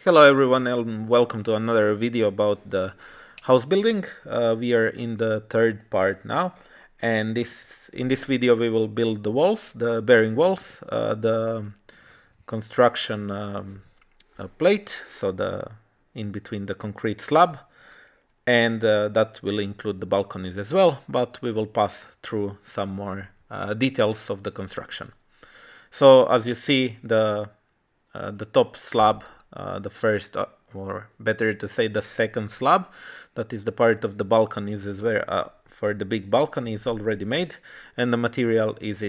Hello everyone and welcome to another video about the house building. We are in the third part now, and in this video we will build the walls, the bearing walls, the construction plate, so the in between the concrete slab, and that will include the balconies as well, but we will pass through some more details of the construction. So as you see, the top slab, the first, or better to say the second slab, that is the part of the balconies is where for the big balcony is already made, and the material is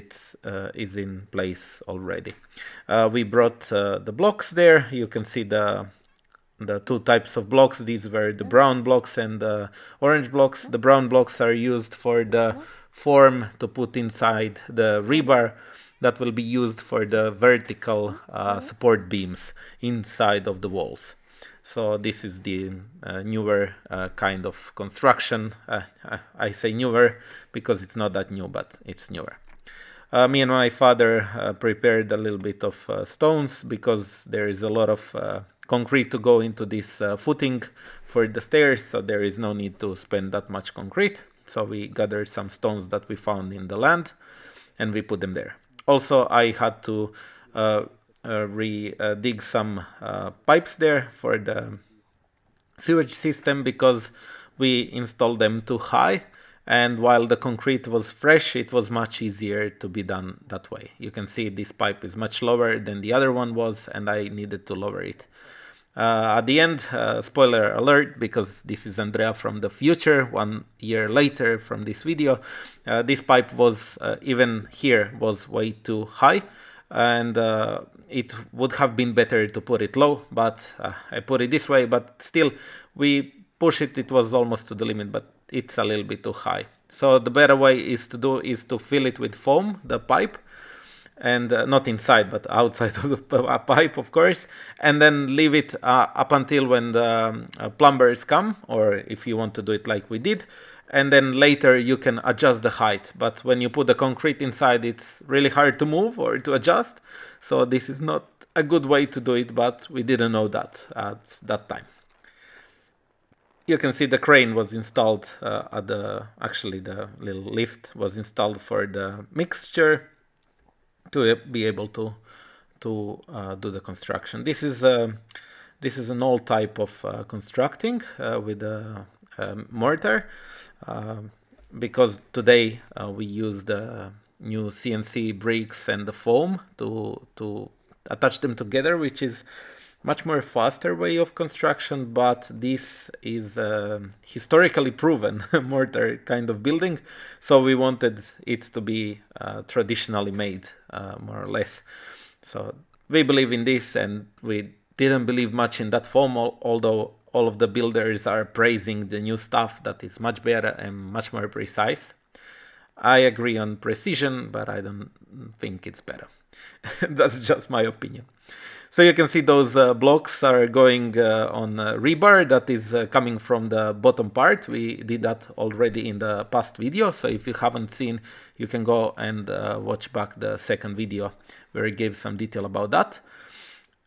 in place already. We brought the blocks there. You can see the two types of blocks. These were the brown blocks and the orange blocks. The brown blocks are used for the form to put inside the rebar that will be used for the vertical support beams inside of the walls. So this is the newer kind of construction. I say newer because it's not that new, but it's newer. Me and my father prepared a little bit of stones because there is a lot of concrete to go into this footing for the stairs, so there is no need to spend that much concrete. So we gathered some stones that we found in the land and we put them there. Also, I had to dig some pipes there for the sewage system because we installed them too high, and while the concrete was fresh, it was much easier to be done that way. You can see this pipe is much lower than the other one was, and I needed to lower it. At the end, spoiler alert, because this is Andrea from the future, 1 year later from this video, this pipe was, even here, was way too high, and it would have been better to put it low, but I put it this way, but still, we push it, it was almost to the limit, but it's a little bit too high. So the better way is to fill it with foam, the pipe, and not inside but outside of the pipe, of course, and then leave it up until when the plumbers come, or if you want to do it like we did, and then later you can adjust the height. But when you put the concrete inside, it's really hard to move or to adjust, so this is not a good way to do it, but we didn't know that at that time. You can see the crane was installed actually the little lift was installed for the mixture to be able to do the construction. This is an old type of constructing with a mortar, because today we use the new CNC bricks and the foam to attach them together, which is much more faster way of construction, but this is historically proven mortar kind of building, so we wanted it to be traditionally made, more or less. So we believe in this, and we didn't believe much in that foam, although all of the builders are praising the new stuff that is much better and much more precise. I agree on precision, but I don't think it's better. That's just my opinion. So you can see those blocks are going on rebar that is coming from the bottom part. We did that already in the past video, so if you haven't seen, you can go and watch back the second video where I gave some detail about that.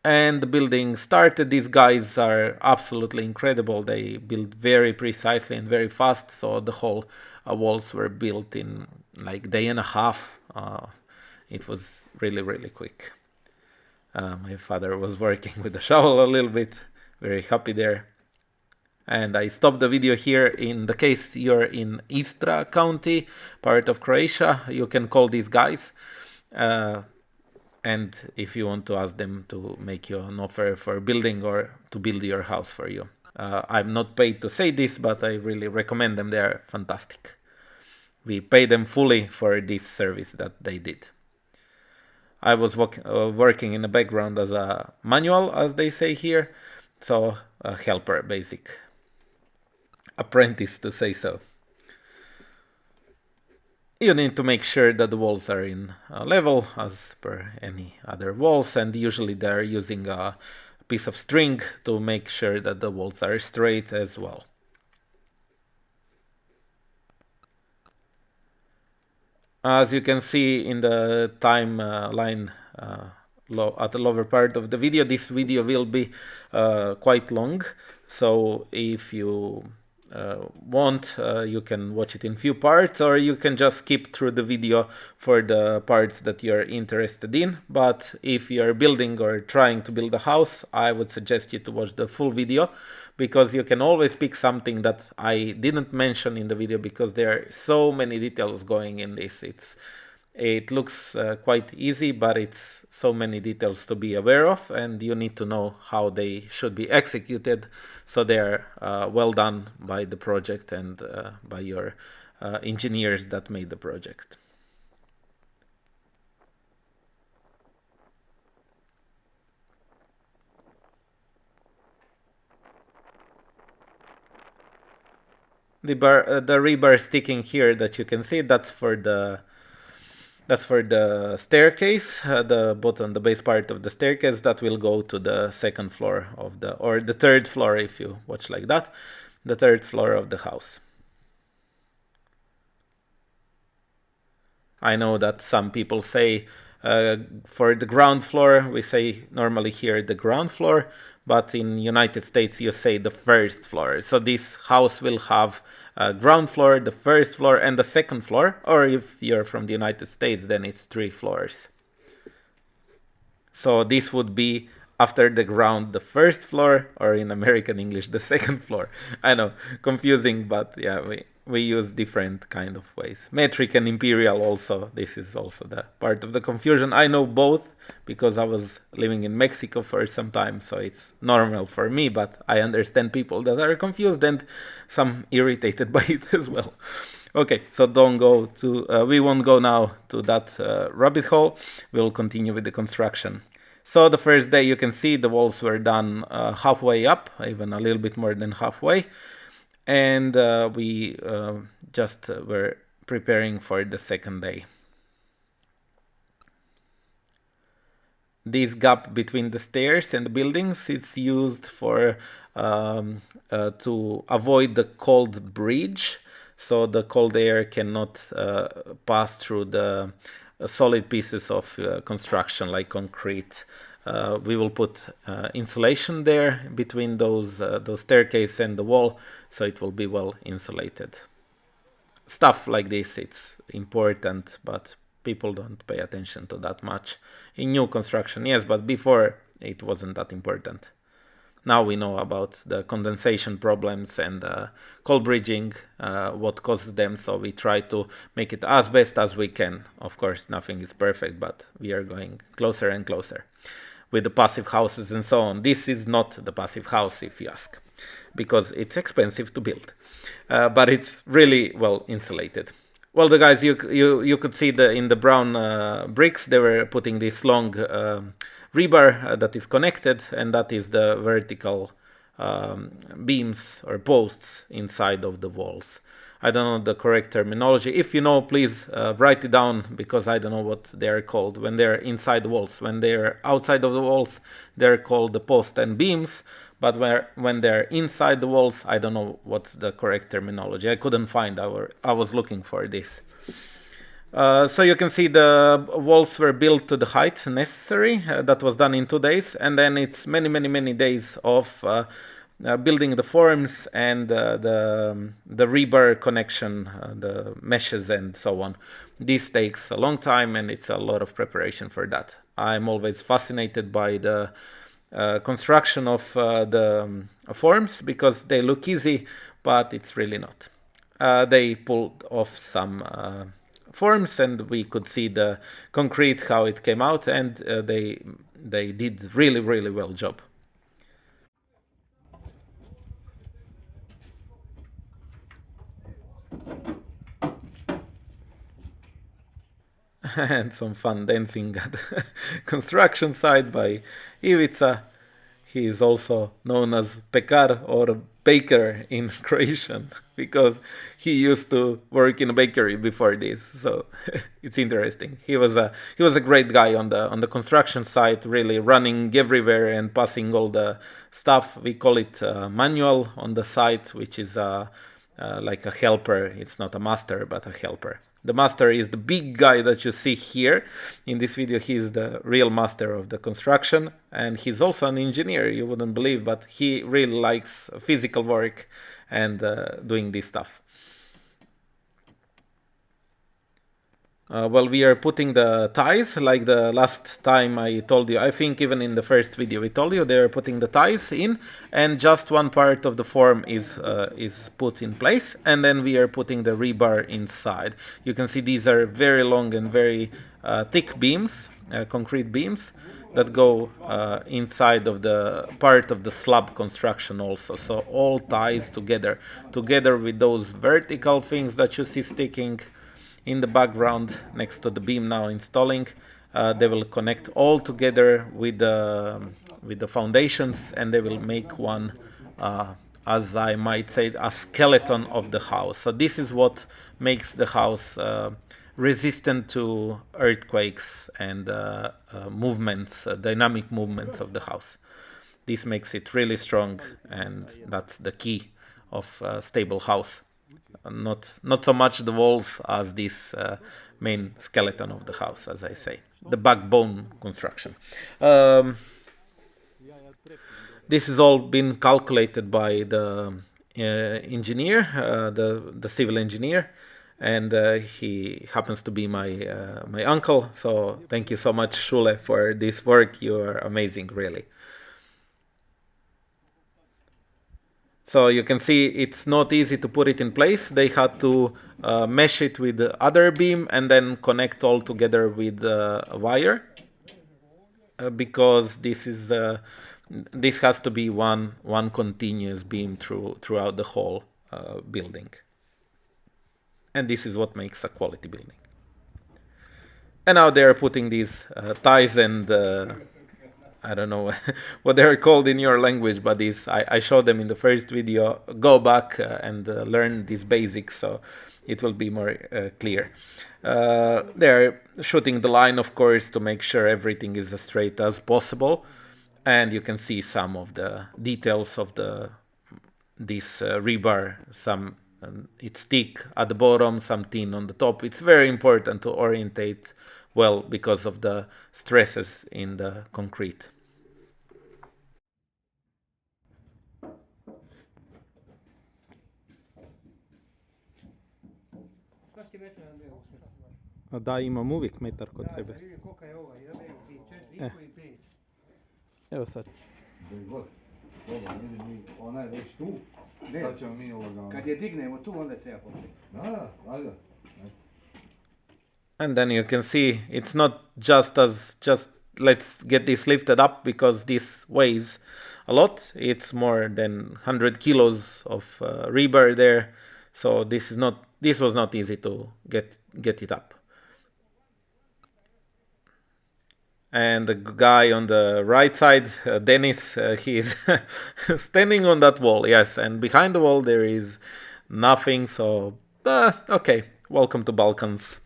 And the building started. These guys are absolutely incredible. They build very precisely and very fast, so the whole walls were built in like day and a half. It was really, really quick. My father was working with the shovel a little bit, very happy there. And I stopped the video here. In the case you're in Istra County, part of Croatia, you can call these guys. And if you want to ask them to make you an offer for building or to build your house for you. I'm not paid to say this, but I really recommend them. They're fantastic. We pay them fully for this service that they did. I was working in the background as a manual, as they say here, so a helper, basic apprentice to say so. You need to make sure that the walls are in level as per any other walls, and usually they're using a piece of string to make sure that the walls are straight as well. As you can see in the timeline at the lower part of the video. This video will be quite long, so if you want, you can watch it in few parts, or you can just skip through the video for the parts that you're interested in. But if you're building or trying to build a house, I would suggest you to watch the full video, because you can always pick something that I didn't mention in the video, because there are so many details going in this. It looks quite easy, but it's so many details to be aware of, and you need to know how they should be executed, so they're well done by the project and by your engineers that made the project. The rebar sticking here that you can see, that's for the staircase, the base part of the staircase that will go to the second floor of or the third floor, if you watch like that, the third floor of the house. I know that some people say for the ground floor, we say normally here the ground floor, but in United States you say the first floor. So this house will have ground floor, the first floor, and the second floor. Or if you're from the United States, then it's 3 floors. So this would be after the ground, the first floor, or in American English, the second floor. I know, confusing, but yeah, we use different kind of ways. Metric and imperial also, this is also the part of the confusion. I know both because I was living in Mexico for some time, so it's normal for me, but I understand people that are confused and some irritated by it as well. Okay, so don't go to, we won't go now to that rabbit hole. We'll continue with the construction. So the first day, you can see the walls were done halfway up, even a little bit more than halfway. And we just were preparing for the second day. This gap between the stairs and the buildings is used for to avoid the cold bridge, so the cold air cannot pass through the solid pieces of construction like concrete. We will put insulation there between those staircase and the wall, so it will be well insulated. Stuff like this, it's important, but people don't pay attention to that much. In new construction, yes, but before it wasn't that important. Now we know about the condensation problems and cold bridging, what causes them, so we try to make it as best as we can. Of course, nothing is perfect, but we are going closer and closer with the passive houses and so on. This is not the passive house, if you ask, because it's expensive to build, but it's really well insulated. Well, the guys, you could see in the brown bricks, they were putting this long rebar that is connected, and that is the vertical beams or posts inside of the walls. I don't know the correct terminology. If you know, please write it down, because I don't know what they're called when they're inside the walls. When they're outside of the walls, they're called the posts and beams. But when they're inside the walls, I don't know what's the correct terminology. I couldn't find I was looking for this. So you can see the walls were built to the height necessary. That was done in 2 days. And then it's many days of building the forms and the rebar connection, the meshes and so on. This takes a long time, and it's a lot of preparation for that. I'm always fascinated by the construction of the forms, because they look easy, but it's really not. They pulled off some forms, and we could see the concrete, how it came out, and they did really well job. And some fun dancing at the construction site by Ivica. He is also known as Pekar, or baker in Croatian, because he used to work in a bakery before this. So it's interesting. He was a great guy on the construction site, really running everywhere and passing all the stuff. We call it manual on the site, which is like a helper. It's not a master, but a helper. The master is the big guy that you see here. In this video, he's the real master of the construction, and he's also an engineer, you wouldn't believe, but he really likes physical work and doing this stuff. Well, we are putting the ties, like the last time I told you. I think even in the first video we told you they are putting the ties in, and just one part of the form is put in place, and then we are putting the rebar inside. You can see these are very long and very thick beams, concrete beams, that go inside of the part of the slab construction also. So all ties together with those vertical things that you see sticking in the background next to the beam now installing. They will connect all together with the foundations, and they will make one, as I might say, a skeleton of the house. So this is what makes the house resistant to earthquakes and movements, dynamic movements of the house. This makes it really strong, and that's the key of a stable house. Not so much the walls as this main skeleton of the house, as I say, the backbone construction. This has all been calculated by the engineer, the civil engineer, and he happens to be my uncle. So thank you so much, Shule, for this work. You are amazing, really. So you can see it's not easy to put it in place. They had to mesh it with the other beam and then connect all together with a wire, because this has to be one continuous beam throughout the whole building. And this is what makes a quality building. And now they are putting these ties and I don't know what they're called in your language, but I showed them in the first video. Go back and learn these basics, so it will be more clear. They're shooting the line, of course, to make sure everything is as straight as possible. And you can see some of the details of this rebar. Some it's thick at the bottom, some thin on the top. It's very important to orientate well because of the stresses in the concrete. A da, imam uvijek metar kod sebe. Evo sad. Ona je već tu. Sad ćemo mi ovoga. Kad je dignemo tu, onda treba početi. Da, ajde. And then you can see it's not just let's get this lifted up, because this weighs a lot. It's more than 100 kilos of rebar there. So this was not easy to get it up. And the guy on the right side, Dennis, he is standing on that wall, yes, and behind the wall there is nothing, so okay, welcome to Balkans.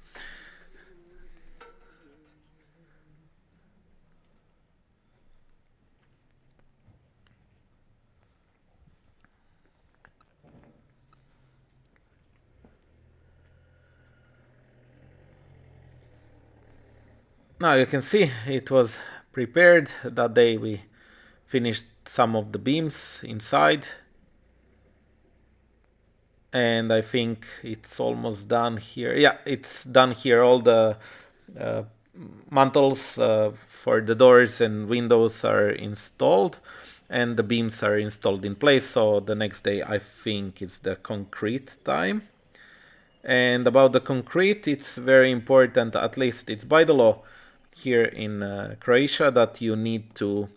Now you can see it was prepared. That day we finished some of the beams inside. And I think it's almost done here. Yeah, it's done here. All the mantles for the doors and windows are installed. And the beams are installed in place. So the next day I think it's the concrete time. And about the concrete, it's very important, at least it's by the law here in Croatia, that you need to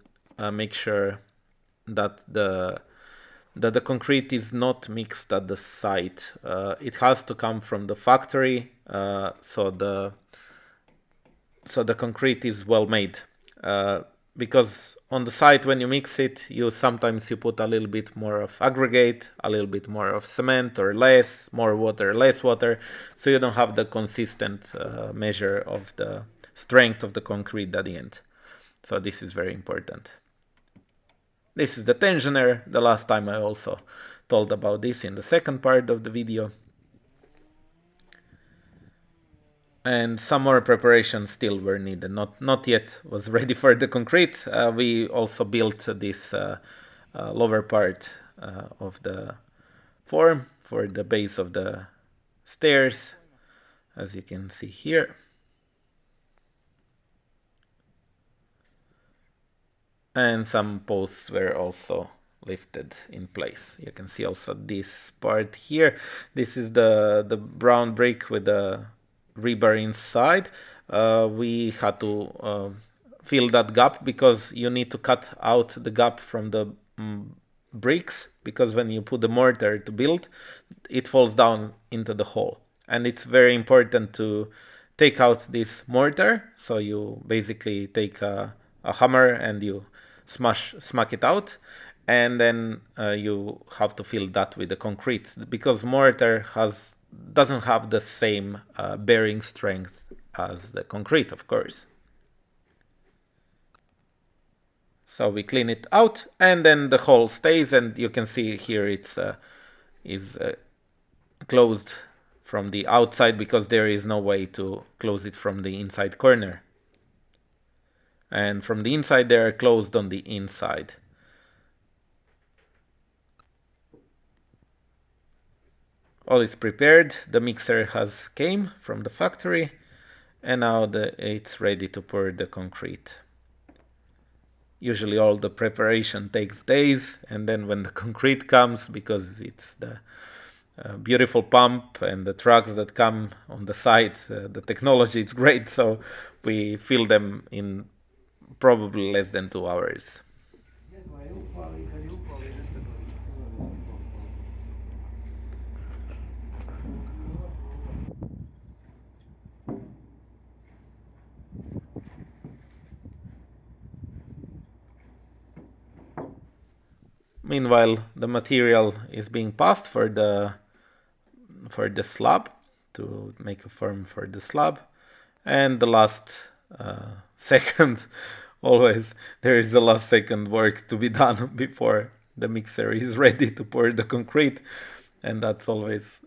make sure that the concrete is not mixed at the site. It has to come from the factory, so the concrete is well made. Because on the site, when you mix it, sometimes you put a little bit more of aggregate, a little bit more of cement, or less, more water, less water, so you don't have the consistent measure of the strength of the concrete at the end. So this is very important. This is the tensioner. The last time I also told about this in the second part of the video. And some more preparations still were needed. Not yet was ready for the concrete. We also built this lower part of the form for the base of the stairs, as you can see here. And some posts were also lifted in place. You can see also this part here. This is the brown brick with the rebar inside. We had to fill that gap because you need to cut out the gap from the bricks, because when you put the mortar to build, it falls down into the hole. And it's very important to take out this mortar. So you basically take a hammer and you smack it out, and then you have to fill that with the concrete, because mortar doesn't have the same bearing strength as the concrete, of course. So we clean it out, and then the hole stays, and you can see here it's is closed from the outside, because there is no way to close it from the inside corner. And from the inside they are closed on the inside. All is prepared. The mixer has came from the factory, and now it's ready to pour the concrete. Usually all the preparation takes days, and then when the concrete comes, because it's the beautiful pump and the trucks that come on the site, the technology is great, so we fill them in probably less than 2 hours. Meanwhile, the material is being passed for the slab, to make a form for the slab, and the last second, always there is the last second work to be done before the mixer is ready to pour the concrete, and that's always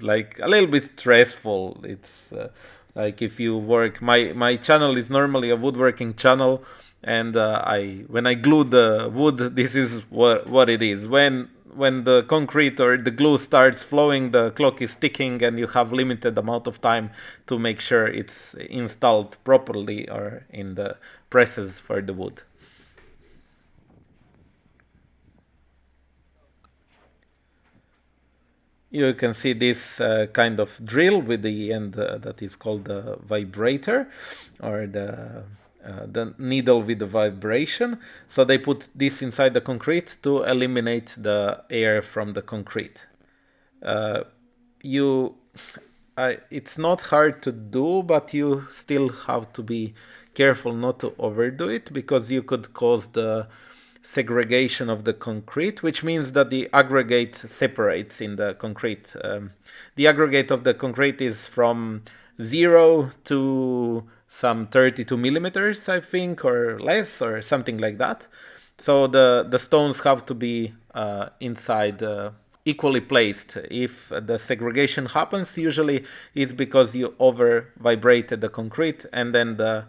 like a little bit stressful. It's like if you work, my channel is normally a woodworking channel, and when I glue the wood, this is what it is. When the concrete or the glue starts flowing, the clock is ticking, and you have limited amount of time to make sure it's installed properly or in the presses for the wood. You can see this kind of drill with the end that is called the vibrator, or the needle with the vibration. So they put this inside the concrete to eliminate the air from the concrete. It's not hard to do, but you still have to be careful not to overdo it, because you could cause the segregation of the concrete, which means that the aggregate separates in the concrete. The aggregate of the concrete is from 0 to some 32 millimeters, I think, or less, or something like that. So the stones have to be inside equally placed. If the segregation happens, usually it's because you over vibrated the concrete, and then the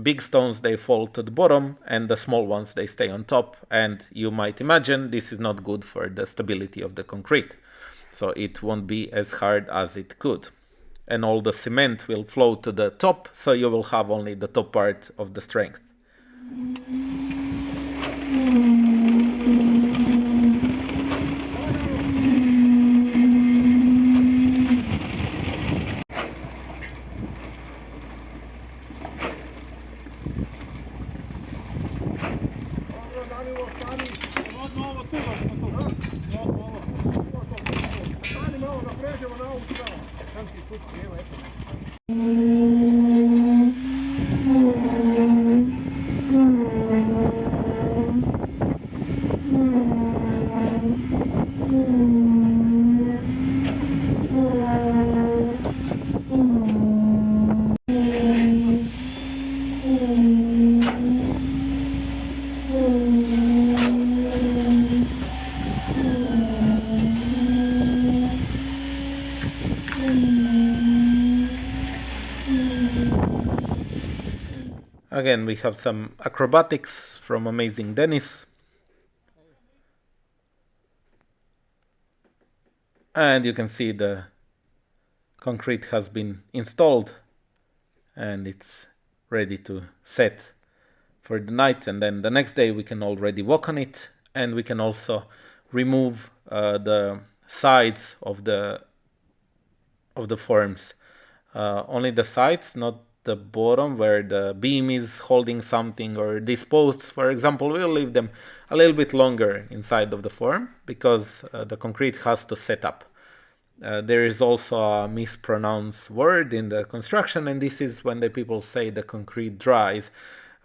big stones, they fall to the bottom, and the small ones, they stay on top. And you might imagine this is not good for the stability of the concrete, so it won't be as hard as it could, and all the cement will flow to the top, so you will have only the top part of the strength. Again, we have some acrobatics from Amazing Dennis. And you can see the concrete has been installed and it's ready to set for the night. And then the next day we can already walk on it, and we can also remove the sides of the forms. Only the sides, not the bottom where the beam is holding something, or these posts, for example. We'll leave them a little bit longer inside of the form because the concrete has to set up. There is also a mispronounced word in the construction, and this is when the people say the concrete dries.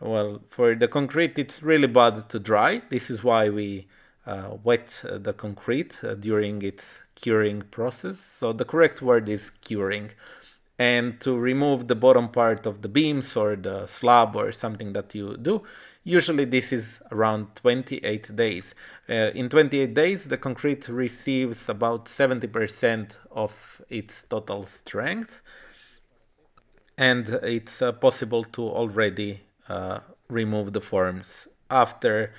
Well, for the concrete, it's really bad to dry. This is why we wet the concrete during its curing process. So the correct word is curing. And to remove the bottom part of the beams or the slab or something that you do, usually this is around 28 days. In 28 days, the concrete receives about 70% of its total strength, and it's possible to already remove the forms. After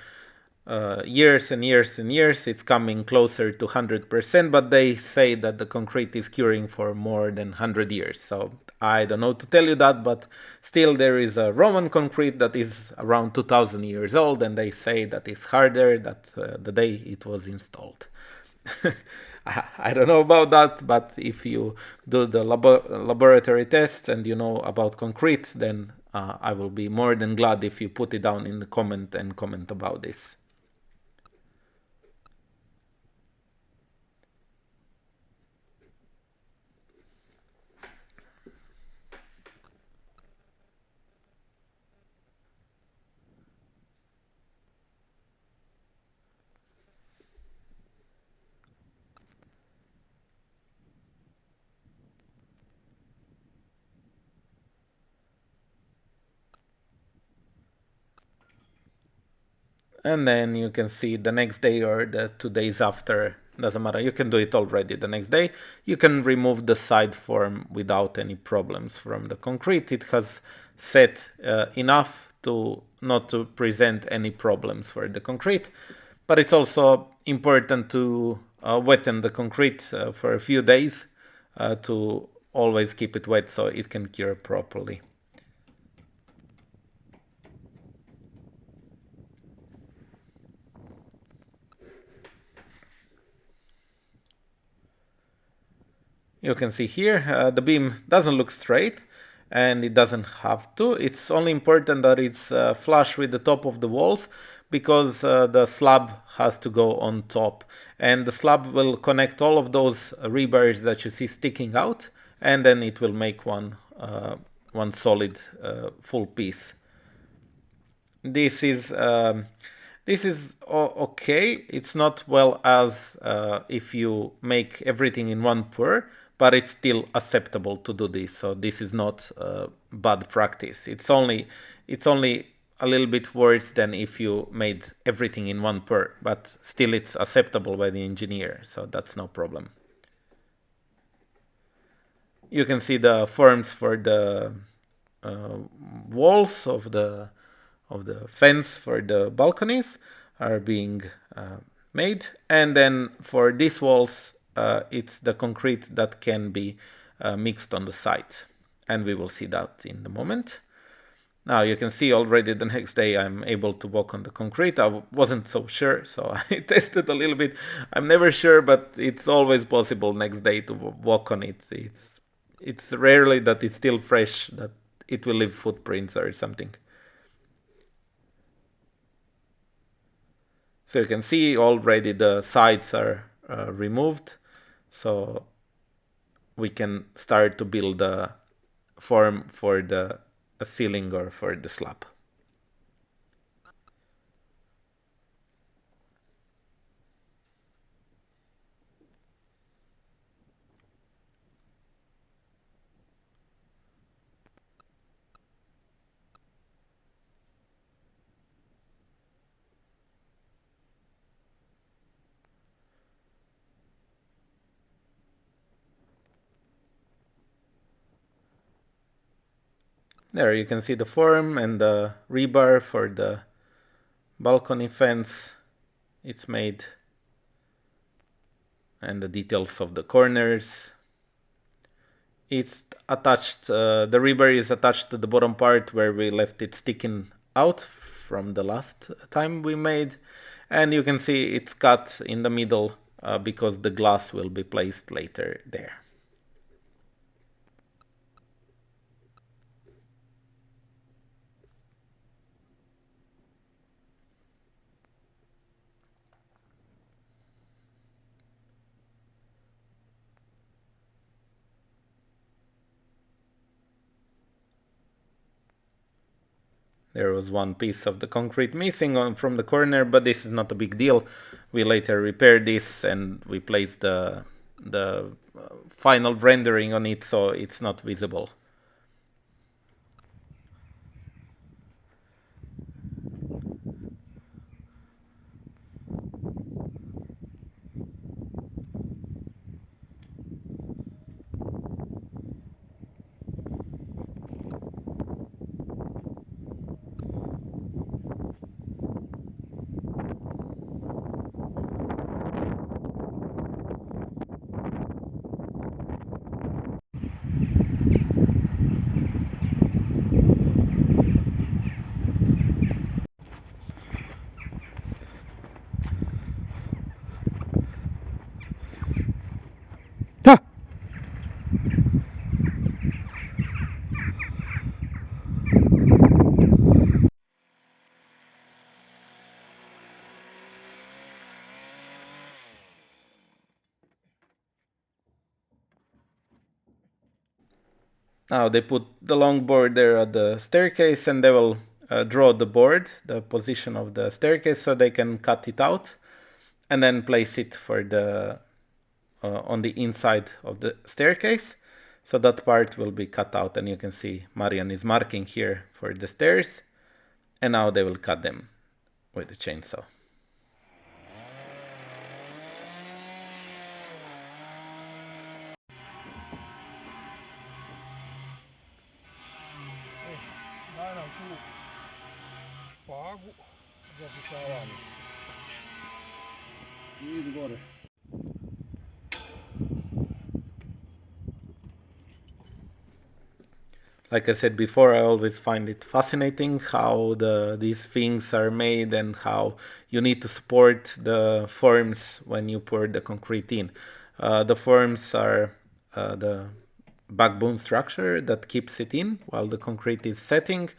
years and years and years, it's coming closer to 100%, but they say that the concrete is curing for more than 100 years. So I don't know to tell you that, but still there is a Roman concrete that is around 2000 years old, and they say that it's harder than the day it was installed. I don't know about that, but if you do the laboratory tests and you know about concrete, then I will be more than glad if you put it down in the comment and comment about this. And then you can see the next day or the 2 days after, doesn't matter, you can do it already the next day. You can remove the side form without any problems from the concrete. It has set enough to not to present any problems for the concrete. But it's also important to wetten the concrete for a few days to always keep it wet so it can cure properly. You can see here the beam doesn't look straight, and it doesn't have to. It's only important that it's flush with the top of the walls, because the slab has to go on top, and the slab will connect all of those rebars that you see sticking out, and then it will make one solid full piece. This is okay. It's not well as if you make everything in one pour, but it's still acceptable to do this. So this is not bad practice. It's only a little bit worse than if you made everything in one pour, but still it's acceptable by the engineer. So that's no problem. You can see the forms for the walls of the fence for the balconies are being made, and then for these walls it's the concrete that can be mixed on the site, and we will see that in a moment. Now you can see already the next day I'm able to walk on the concrete. I wasn't so sure, so I tested a little bit. I'm never sure, but it's always possible next day to walk on it. It's rarely that it's still fresh, that it will leave footprints or something. So you can see already the sides are removed, so we can start to build a form for the ceiling or for the slab. There you can see the form and the rebar for the balcony fence. It's made, and the details of the corners. It's attached, the rebar is attached to the bottom part where we left it sticking out from the last time we made, and you can see it's cut in the middle because the glass will be placed later there. There was one piece of the concrete missing from the corner, but this is not a big deal. We later repaired this and we placed the final rendering on it, so it's not visible. Now they put the long board there at the staircase, and they will draw the board, the position of the staircase, so they can cut it out and then place it for the on the inside of the staircase. So that part will be cut out, and you can see Marian is marking here for the stairs, and now they will cut them with the chainsaw. Like I said before, I always find it fascinating how these things are made and how you need to support the forms when you pour the concrete in. The forms are the backbone structure that keeps it in while the concrete is setting,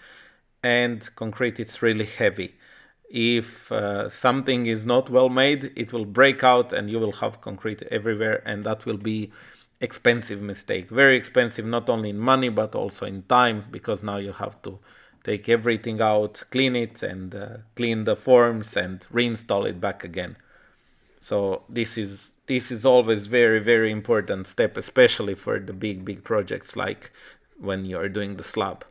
and concrete is really heavy. If something is not well made, it will break out and you will have concrete everywhere, and that will be expensive mistake. Very expensive, not only in money but also in time, because now you have to take everything out, clean it, and clean the forms and reinstall it back again. So this is always very, very important step, especially for the big projects like when you are doing the slab.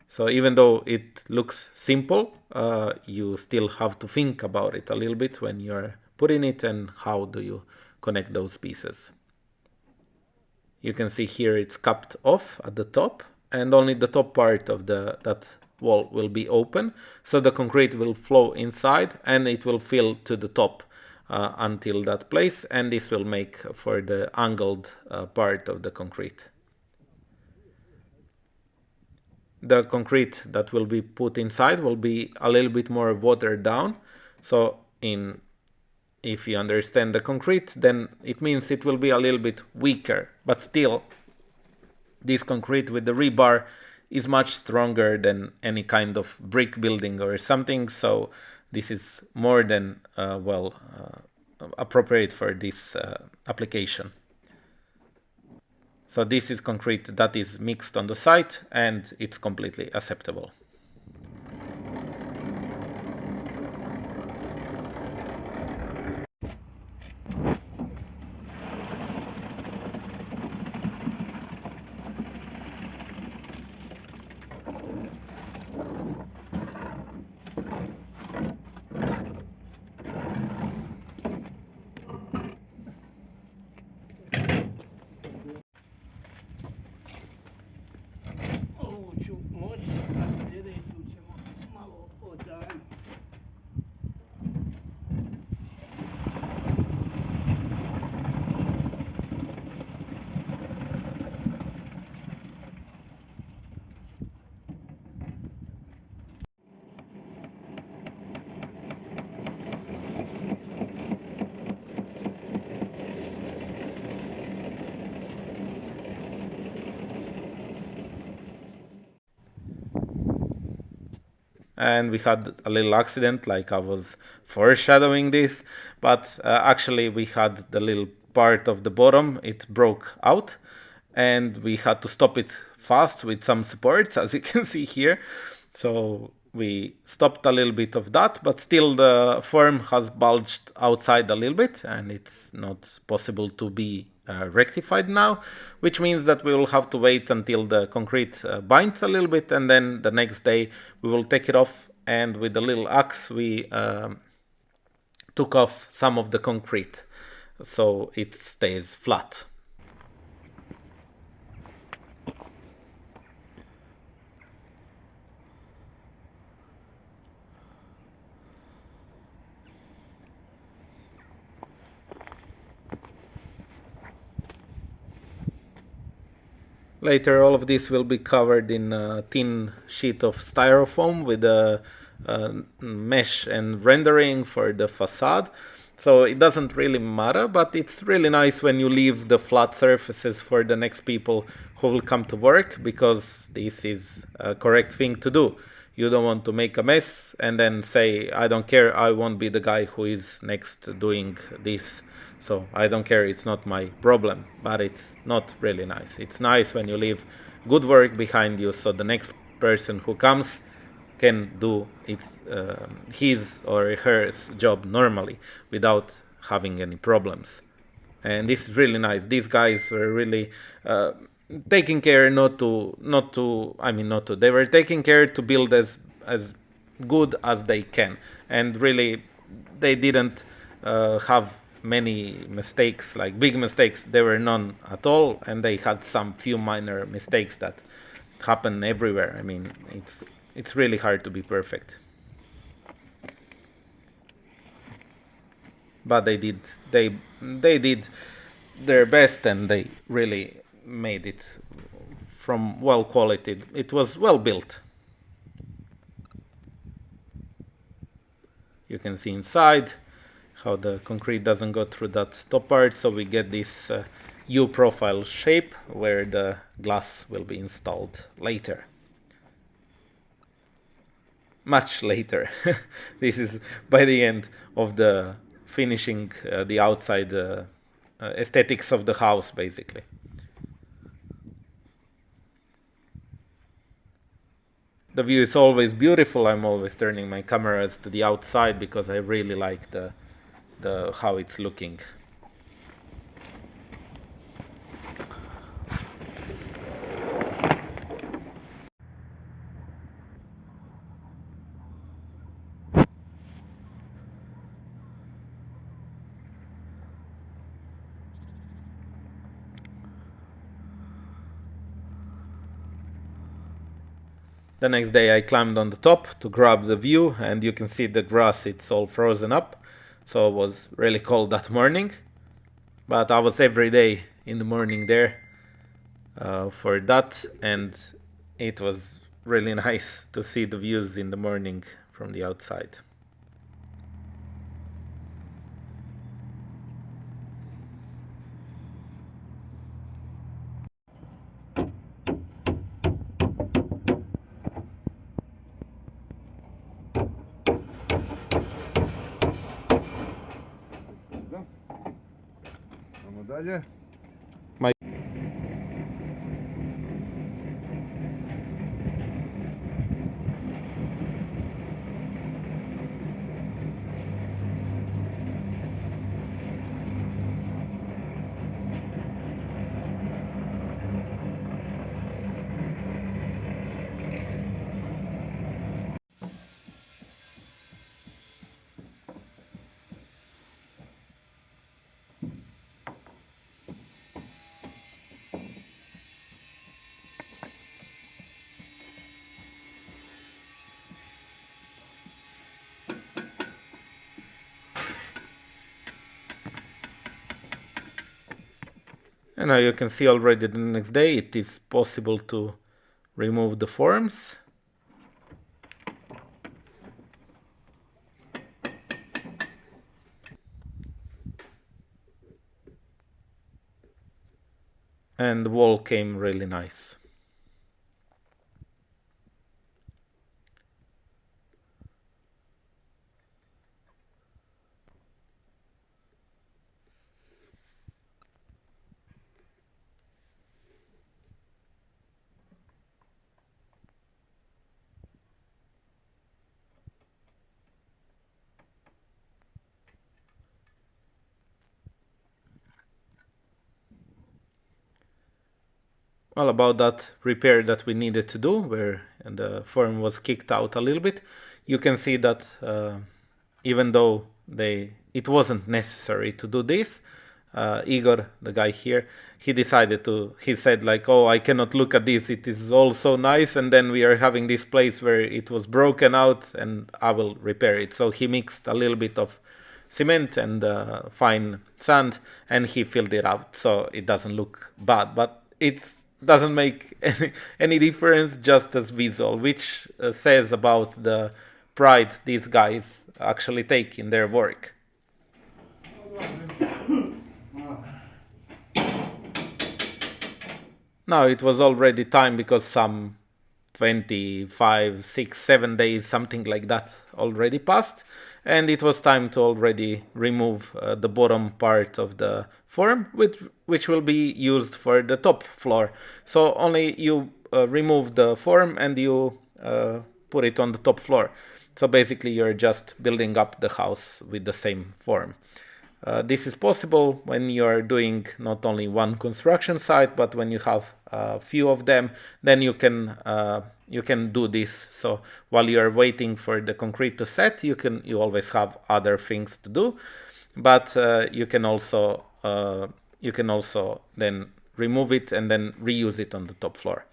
So even though it looks simple, you still have to think about it a little bit when you're putting it and how do you connect those pieces. You can see here it's capped off at the top, and only the top part of that wall will be open, so the concrete will flow inside and it will fill to the top until that place, and this will make for the angled part of the concrete. The concrete that will be put inside will be a little bit more watered down, so if you understand the concrete, then it means it will be a little bit weaker, but still this concrete with the rebar is much stronger than any kind of brick building or something, so this is more than appropriate for this application. So this is concrete that is mixed on the site, and it's completely acceptable. and we had a little accident, like I was foreshadowing this, but actually we had the little part of the bottom, it broke out, and we had to stop it fast with some supports, as you can see here. So we stopped a little bit of that, but still the form has bulged outside a little bit, and it's not possible to be rectified now, which means that we will have to wait until the concrete binds a little bit, and then the next day we will take it off, and with the little axe we took off some of the concrete so it stays flat. Later, all of this will be covered in a thin sheet of styrofoam with a mesh and rendering for the facade. So it doesn't really matter, but it's really nice when you leave the flat surfaces for the next people who will come to work, because this is a correct thing to do. You don't want to make a mess and then say, I don't care, I won't be the guy who is next doing this. So I don't care, it's not my problem, but it's not really nice. It's nice when you leave good work behind you so the next person who comes can do his or her job normally without having any problems. And this is really nice. These guys were really taking care they were taking care to build as good as they can. And really, they didn't have many mistakes, like big mistakes. There were none at all, and they had some few minor mistakes that happen everywhere. I mean, it's really hard to be perfect, but they did their best, and they really made it from well quality. It was well built. You can see inside how the concrete doesn't go through that top part, so we get this U-profile shape where the glass will be installed later. Much later. This is by the end of the finishing the outside aesthetics of the house, basically. The view is always beautiful. I'm always turning my cameras to the outside because I really like the how it's looking. The next day I climbed on the top to grab the view, and you can see the grass, it's all frozen up. So it was really cold that morning. But I was every day in the morning there for that, and it was really nice to see the views in the morning from the outside. Dalje. And now you can see already the next day it is possible to remove the forms. And the wall came really nice. Well, about that repair that we needed to do, where the form was kicked out a little bit, you can see that even though it wasn't necessary to do this, Igor, the guy here, he said like, oh, I cannot look at this, it is all so nice, and then we are having this place where it was broken out and I will repair it. So he mixed a little bit of cement and fine sand and he filled it out so it doesn't look bad, but it doesn't make any difference, just as visual, which says about the pride these guys actually take in their work. Now it was already time because some 25, 6, 7 days, something like that already passed, and it was time to already remove the bottom part of the form, which will be used for the top floor. So only you remove the form and you put it on the top floor. So basically you're just building up the house with the same form. This is possible when you're doing not only one construction site, but when you have a few of them, then you can do this. So while you are waiting for the concrete to set, you always have other things to do, but you can also then remove it and then reuse it on the top floor.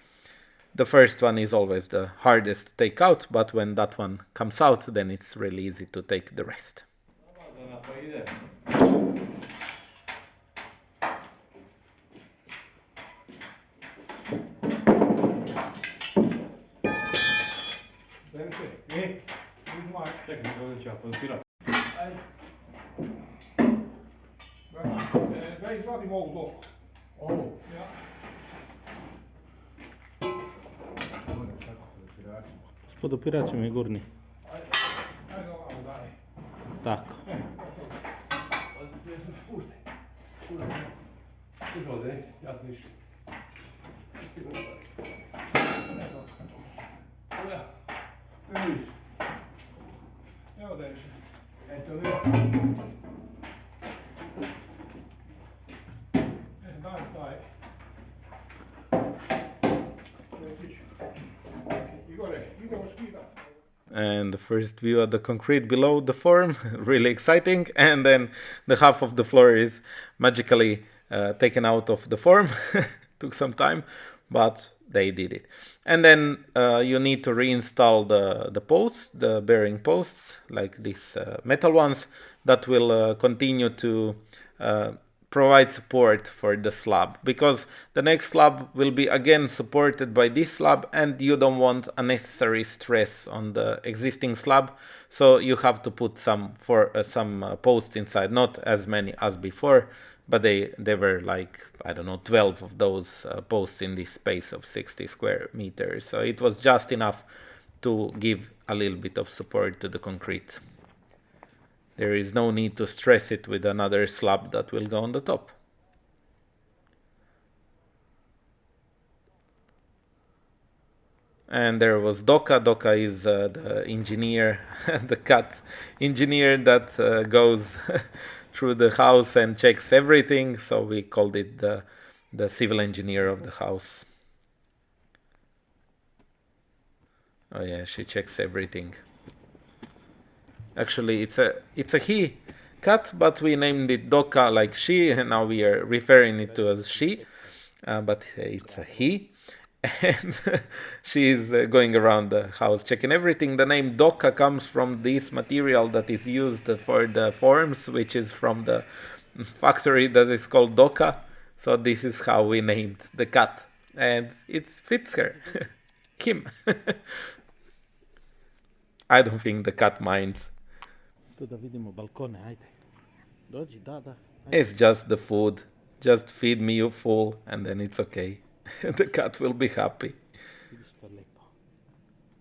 The first one is always the hardest to take out, but when that one comes out, then it's really easy to take the rest. Wij zat die mogen toch? Oh. Ja. S podopiračem je gurni. Tako. Evo deze. Eto ne. Daj taj. Igore, idemo skidati. And the first view of the concrete below the form, really exciting. And then the half of the floor is magically taken out of the form. Took some time, but they did it. And then you need to reinstall the posts, the bearing posts, like these metal ones, that will continue to provide support for the slab, because the next slab will be again supported by this slab and you don't want unnecessary stress on the existing slab, so you have to put some posts inside, not as many as before, but they were like, I don't know, 12 of those posts in this space of 60 square meters, so it was just enough to give a little bit of support to the concrete. There is no need to stress it with another slab that will go on the top. And there was Doka. Doka is the engineer, the cut engineer that goes through the house and checks everything. So we called it the civil engineer of the house. Oh yeah, she checks everything. Actually, it's a he cat, but we named it Doka like she, and now we are referring it to as she, but it's a he, and she is going around the house checking everything. The name Doka comes from this material that is used for the forms, which is from the factory that is called Doka. So this is how we named the cat, and it fits her, Kim. I don't think the cat minds. It's just the food. Just feed me you full and then it's okay. The cat will be happy.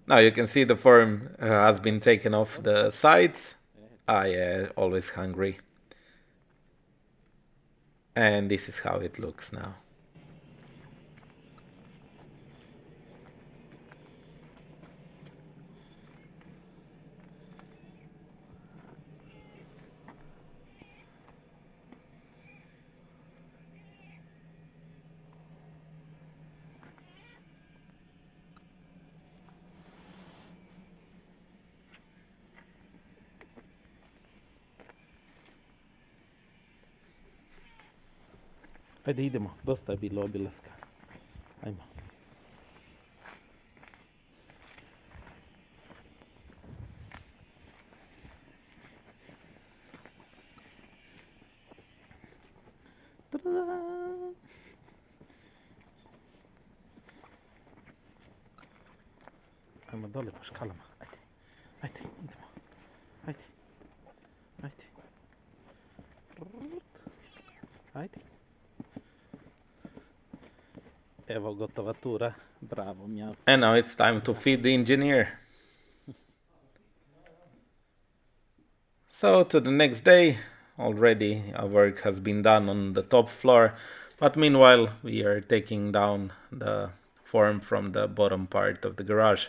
Now you can see the form has been taken off the sides. Yeah, always hungry. And this is how it looks now. Ajde idemo, dosta je bilo obilaska. Ajmo. Ajmo dole po škalama. Ajde, ajde, idemo. Ajde, ajde. Ajde. Evo gotova tura. Bravo, mjav. And now it's time to feed the engineer. So to the next day, already our work has been done on the top floor, but meanwhile we are taking down the form from the bottom part of the garage.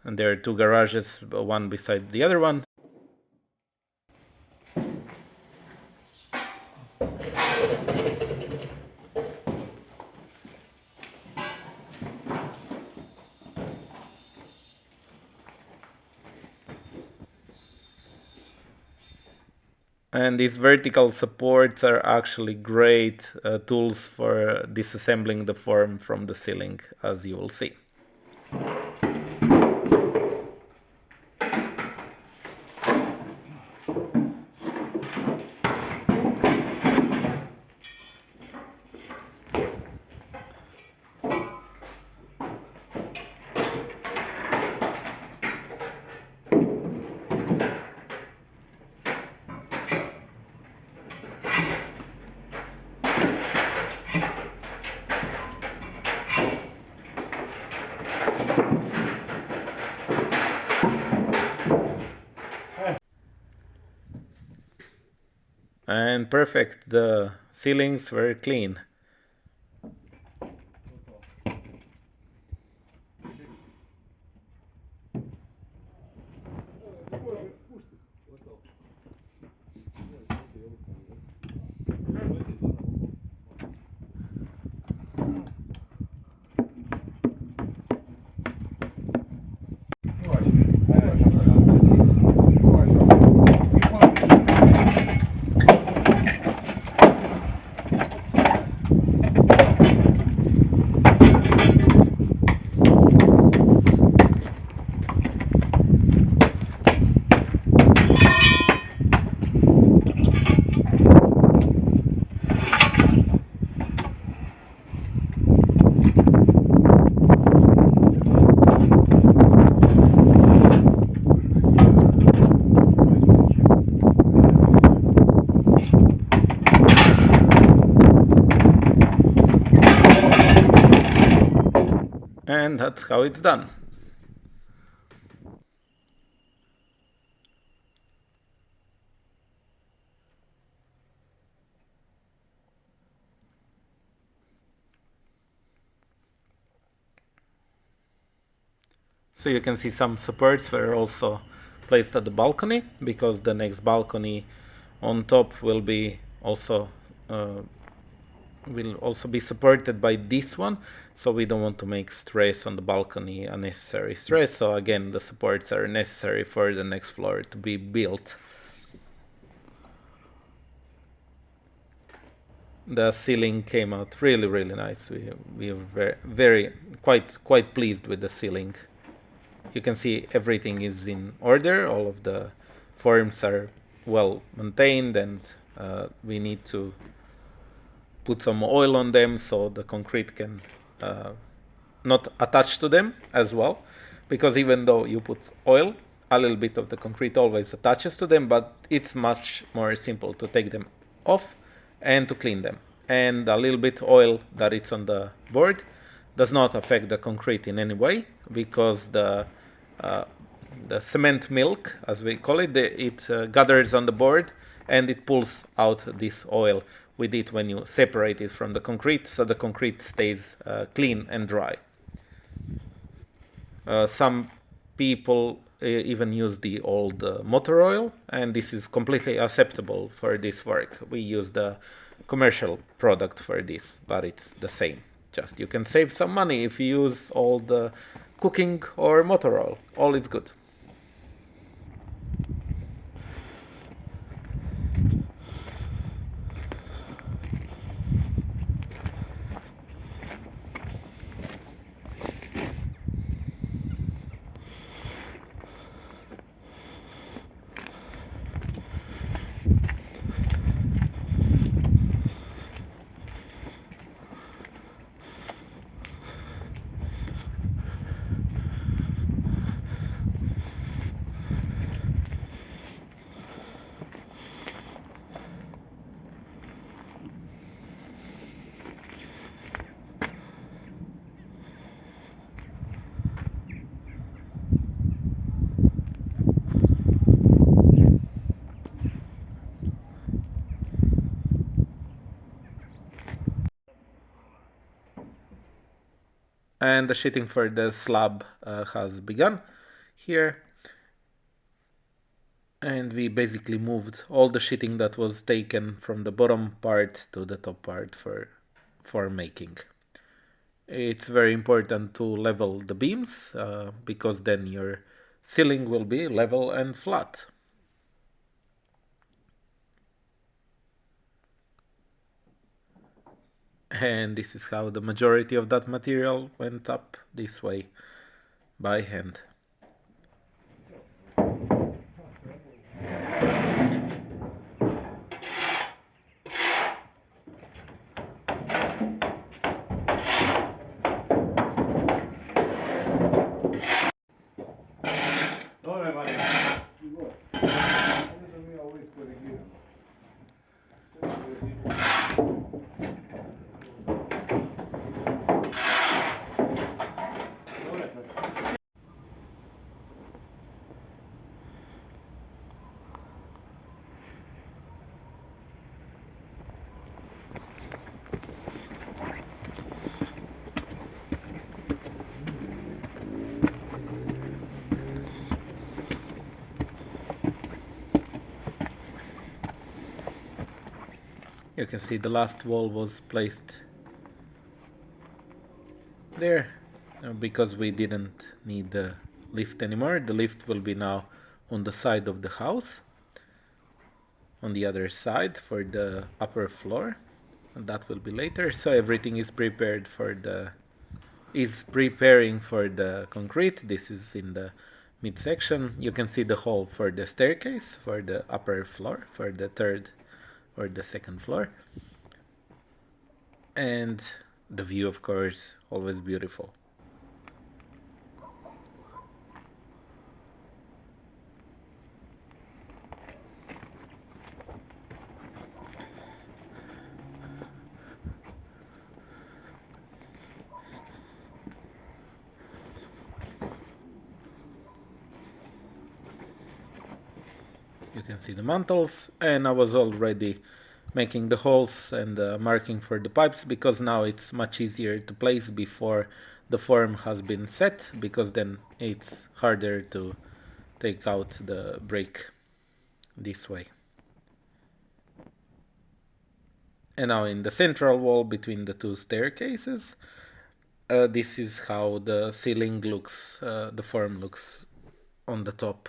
And there are two garages, one beside the other one. And these vertical supports are actually great tools for disassembling the form from the ceiling, as you will see. And perfect, the ceilings were clean. And that's how it's done. So you can see some supports were also placed at the balcony, because the next balcony on top will be also be supported by this one, so we don't want to make stress on the balcony, unnecessary stress. So again, the supports are necessary for the next floor to be built. The ceiling came out really, really nice. We are quite pleased with the ceiling. You can see everything is in order. All of the forms are well maintained, and we need to put some oil on them so the concrete can not attach to them as well, because even though you put oil, a little bit of the concrete always attaches to them, but it's much more simple to take them off and to clean them. And a little bit oil that it's on the board does not affect the concrete in any way, because the cement milk, as we call it, it gathers on the board and it pulls out this oil with it when you separate it from the concrete, so the concrete stays clean and dry. Some people even use the old motor oil, and this is completely acceptable for this work. We use the commercial product for this, but it's the same. Just you can save some money if you use old cooking or motor oil. All is good. And the sheeting for the slab has begun here. And we basically moved all the sheeting that was taken from the bottom part to the top part for making. It's very important to level the beams because then your ceiling will be level and flat. And this is how the majority of that material went up this way by hand. You can see the last wall was placed there because we didn't need the lift anymore. The lift will be now on the side of the house, on the other side for the upper floor, and that will be later. So everything is prepared for preparing for the concrete. This is in the midsection. You can see the hole for the staircase for the upper floor, for the third or the second floor. And the view, of course, always beautiful. You can see the mantles, and I was already making the holes and marking for the pipes because now it's much easier to place before the form has been set, because then it's harder to take out the break this way. And now in the central wall between the two staircases, this is how the ceiling looks, the form looks on the top.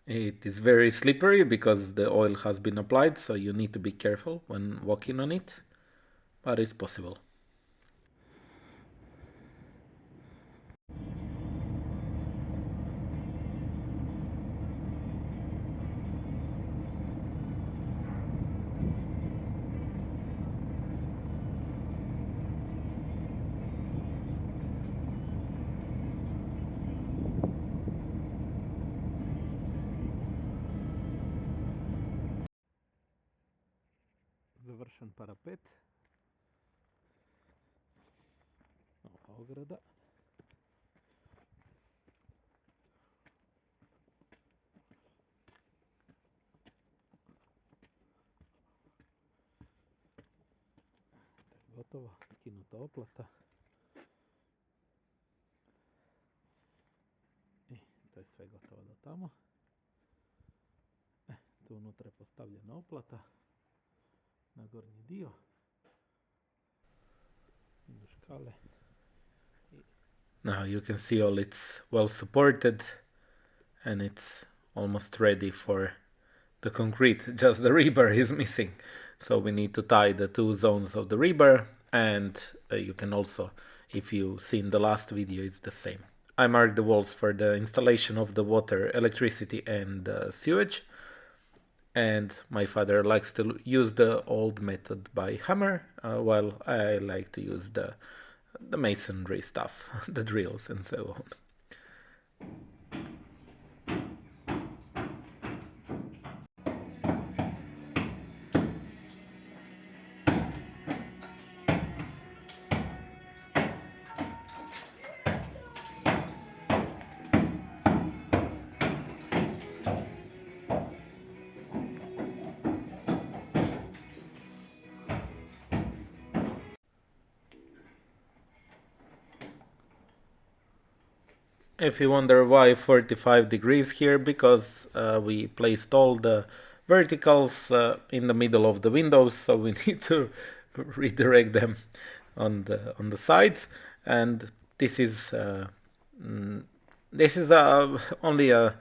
It is very slippery because the oil has been applied, so you need to be careful when walking on it, but it's possible. Završen parapet. Ova ograda. Gotovo, skinuta oplata. I to je sve gotovo do tamo. Tu unutra je postavljena oplata na gornji dio. Idu škale. Now you can see all it's well supported and it's almost ready for the concrete. Just the rebar is missing. So we need to tie the two zones of the rebar, and you can also, if you've seen the last video, it's the same. I marked the walls for the installation of the water, electricity and sewage. And my father likes to use the old method by hammer, while I like to use the masonry stuff, the drills and so on. If you wonder why 45 degrees here, because we placed all the verticals in the middle of the windows, so we need to redirect them on the sides. And this is only a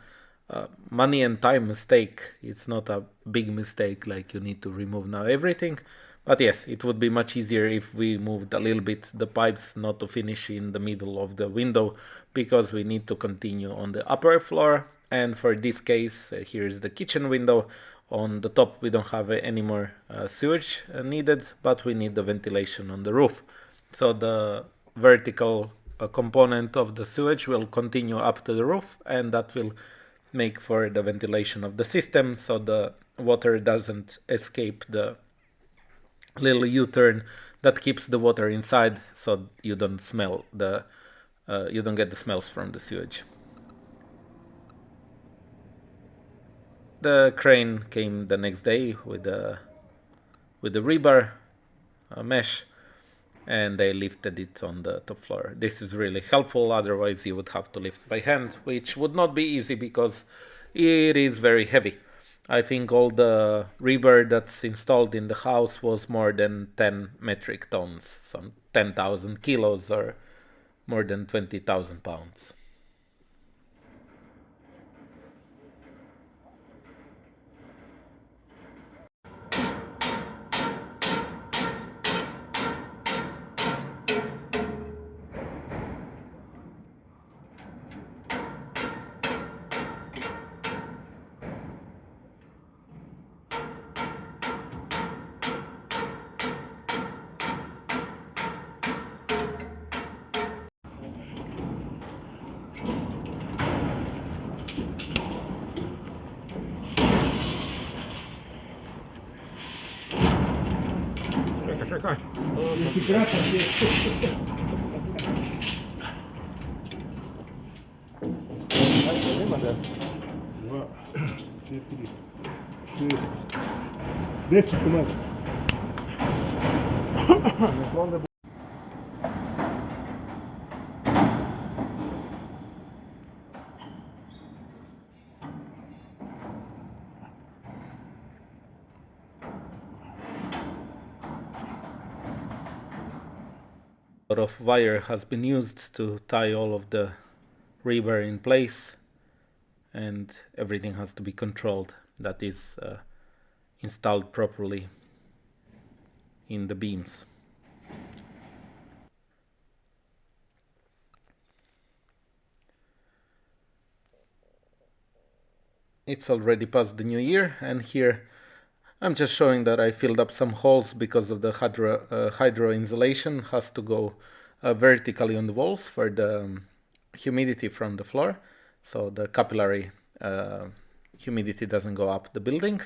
money and time mistake. It's not a big mistake like you need to remove now everything. But yes, it would be much easier if we moved a little bit the pipes, not to finish in the middle of the window, because we need to continue on the upper floor. And for this case, here's the kitchen window. On the top we don't have any more sewage needed, but we need the ventilation on the roof. So the vertical component of the sewage will continue up to the roof, and that will make for the ventilation of the system, so the water doesn't escape the little U-turn that keeps the water inside, so you don't smell you don't get the smells from the sewage. The crane came the next day with the rebar mesh, and they lifted it on the top floor. This is really helpful, otherwise you would have to lift by hand, which would not be easy because it is very heavy. I think all the rebar that's installed in the house was more than 10 metric tons, some 10,000 kilos or more than 20,000 pounds. Czekaj. Dwa, 4, 6, 10 komad. A lot of wire has been used to tie all of the rebar in place, and everything has to be controlled that is installed properly in the beams. It's already past the new year, and here I'm just showing that I filled up some holes because of the hydro insulation has to go vertically on the walls for the humidity from the floor, so the capillary humidity doesn't go up the building.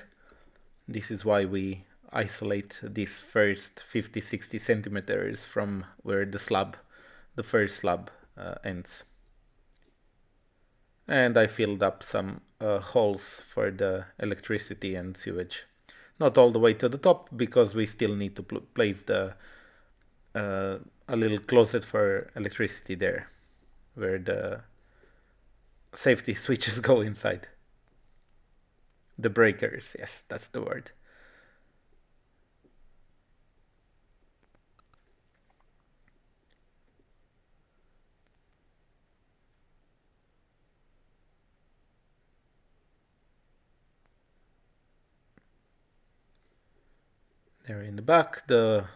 This is why we isolate these first 50-60 centimeters from where the first slab ends. And I filled up some holes for the electricity and sewage. Not all the way to the top, because we still need to place a little closet for electricity there, where the safety switches go inside. The breakers, yes, that's the word. There in the back, the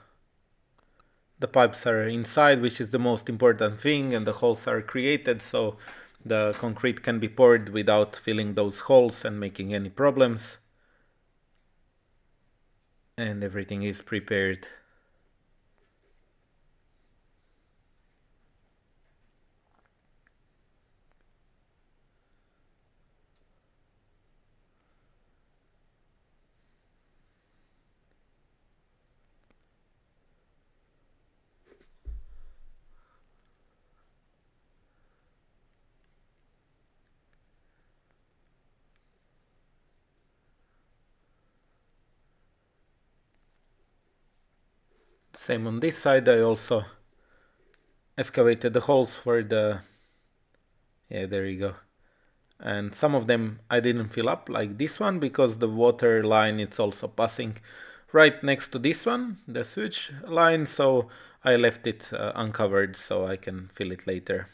pipes are inside, which is the most important thing, and the holes are created so the concrete can be poured without filling those holes and making any problems. And everything is prepared. Same on this side, I also excavated the holes for the Yeah, there you go. And some of them I didn't fill up, like this one, because the water line it's also passing right next to this one, the sewage line, so I left it uncovered so I can fill it later.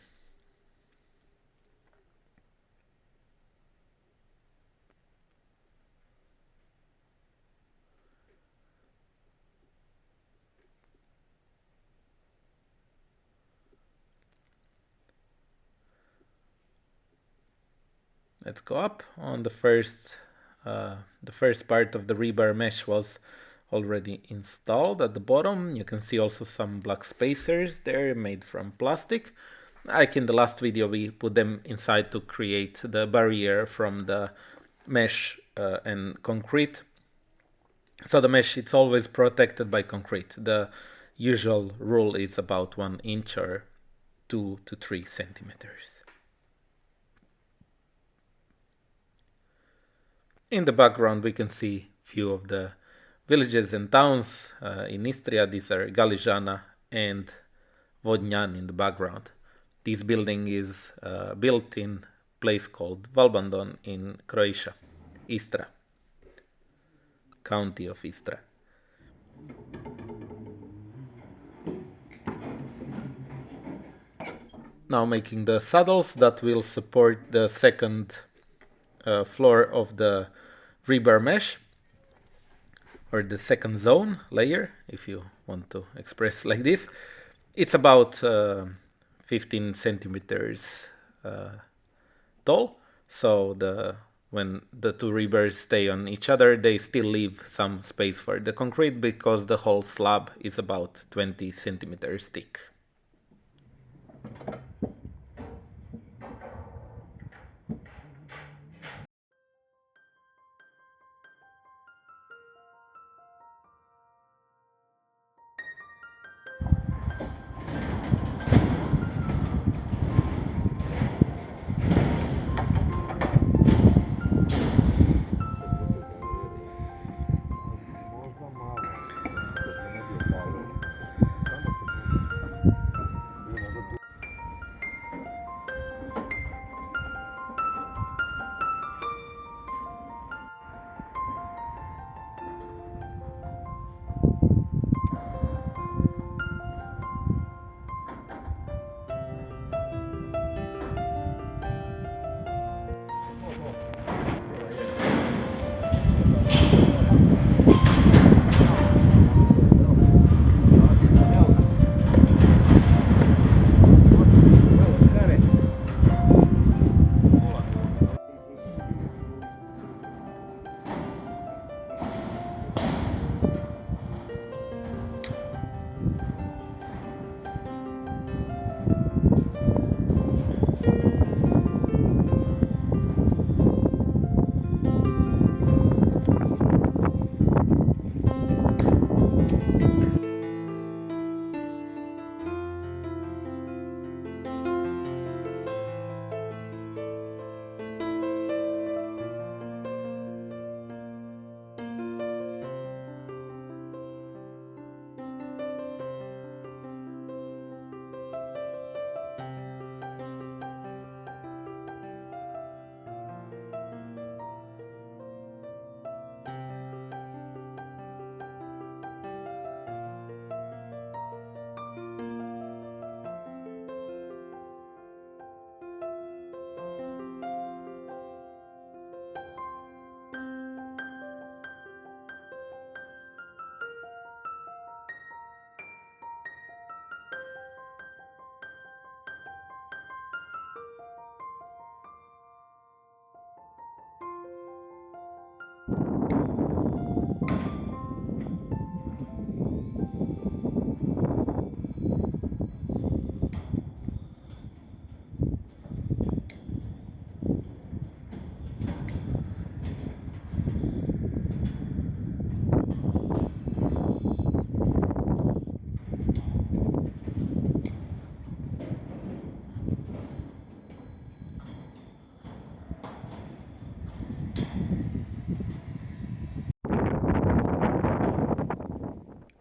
Let's go up. On the first part of the rebar mesh was already installed at the bottom. You can see also some black spacers there made from plastic. Like in the last video, we put them inside to create the barrier from the mesh and concrete. So the mesh, it's always protected by concrete. The usual rule is about 1 inch or 2 to 3 centimeters. In the background, we can see a few of the villages and towns in Istria. These are Galižana and Vodnjan in the background. This building is built in a place called Valbandon in Croatia, Istra, county of Istra. Now making the saddles that will support the second floor of the rebar mesh, or the second zone layer, if you want to express like this. It's about 15 centimeters tall, so when the two rebars stay on each other, they still leave some space for the concrete, because the whole slab is about 20 centimeters thick.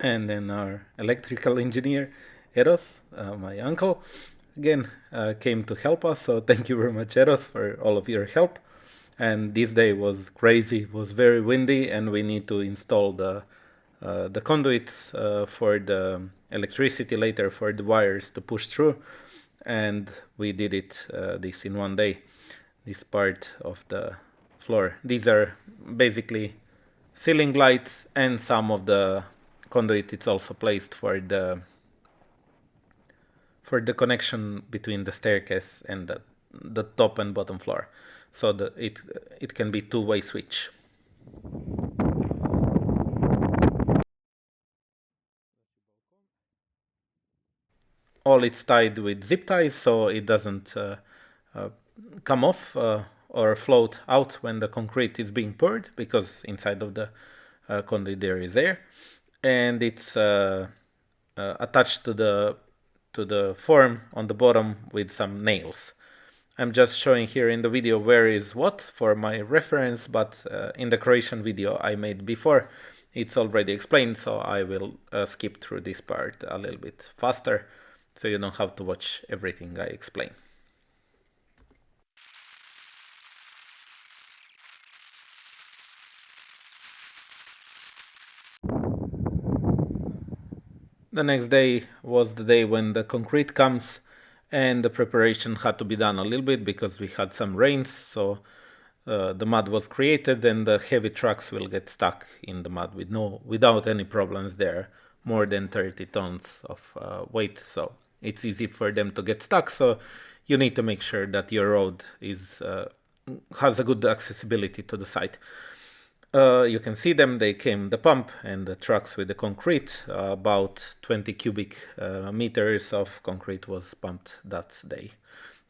And then our electrical engineer, Eros, my uncle, again came to help us. So thank you very much, Eros, for all of your help. And this day was crazy. It was very windy, and we need to install the conduits for the electricity later for the wires to push through. And we did it this in one day. This part of the floor. These are basically ceiling lights, and some of the conduit it's also placed for the connection between the staircase and the top and bottom floor, so that it can be two-way switch. All it's tied with zip ties, so it doesn't come off or float out when the concrete is being poured, because inside of the conduit there is air, and it's attached to the form on the bottom with some nails. I'm just showing here in the video where is what for my reference, but in the Croatian video I made before, it's already explained, so I will skip through this part a little bit faster, so you don't have to watch everything I explain. The next day was the day when the concrete comes, and the preparation had to be done a little bit because we had some rains, so the mud was created, and the heavy trucks will get stuck in the mud without any problems there, more than 30 tons of weight, so it's easy for them to get stuck. So you need to make sure that your road has a good accessibility to the site. You can see them, they came the pump and the trucks with the concrete. About 20 cubic meters of concrete was pumped that day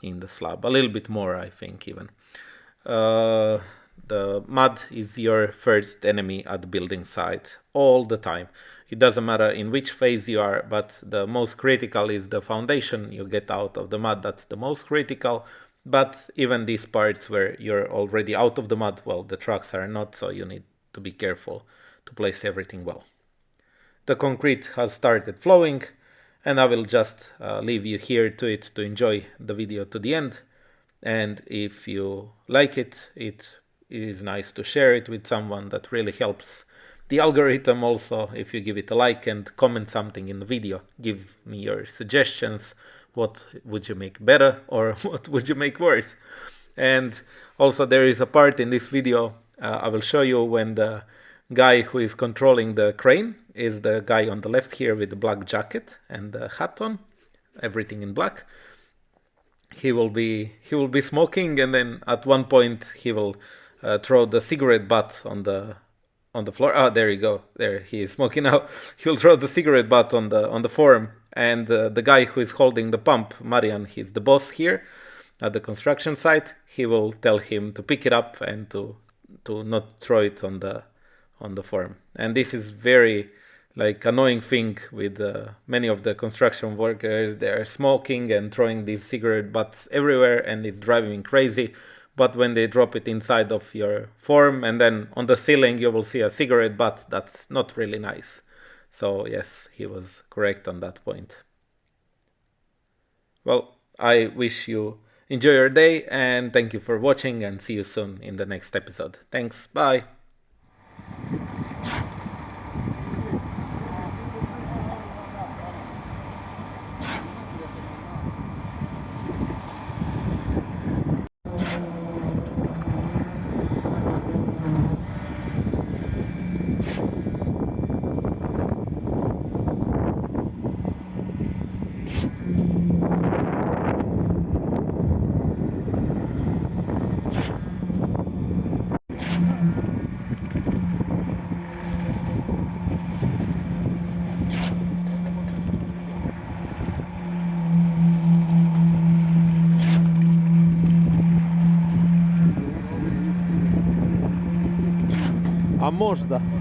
in the slab, a little bit more I think even. The mud is your first enemy at the building site all the time. It doesn't matter in which phase you are, but the most critical is the foundation. You get out of the mud, that's the most critical. But even these parts where you're already out of the mud, well, the trucks are not, so you need to be careful to place everything well. The concrete has started flowing, and I will just leave you here to it to enjoy the video to the end. And if you like it, it is nice to share it with someone. That really helps the algorithm also. If you give it a like and comment something in the video, give me your suggestions. What would you make better, or what would you make worse? And also there is a part in this video I will show you when the guy who is controlling the crane is the guy on the left here with the black jacket and the hat on, everything in black. He will be smoking, and then at one point he will throw the cigarette butt on the floor. Ah, there you go. There he is smoking now. He'll throw the cigarette butt on the form, and the guy who is holding the pump, Marian, he's the boss here at the construction site. He will tell him to pick it up and to not throw it on the form. And this is very annoying thing with many of the construction workers. They are smoking and throwing these cigarette butts everywhere, and it's driving me crazy. But when they drop it inside of your form, and then on the ceiling you will see a cigarette butt, that's not really nice. So yes, he was correct on that point. Well, I wish you enjoy your day, and thank you for watching, and see you soon in the next episode. Thanks, bye! A možda.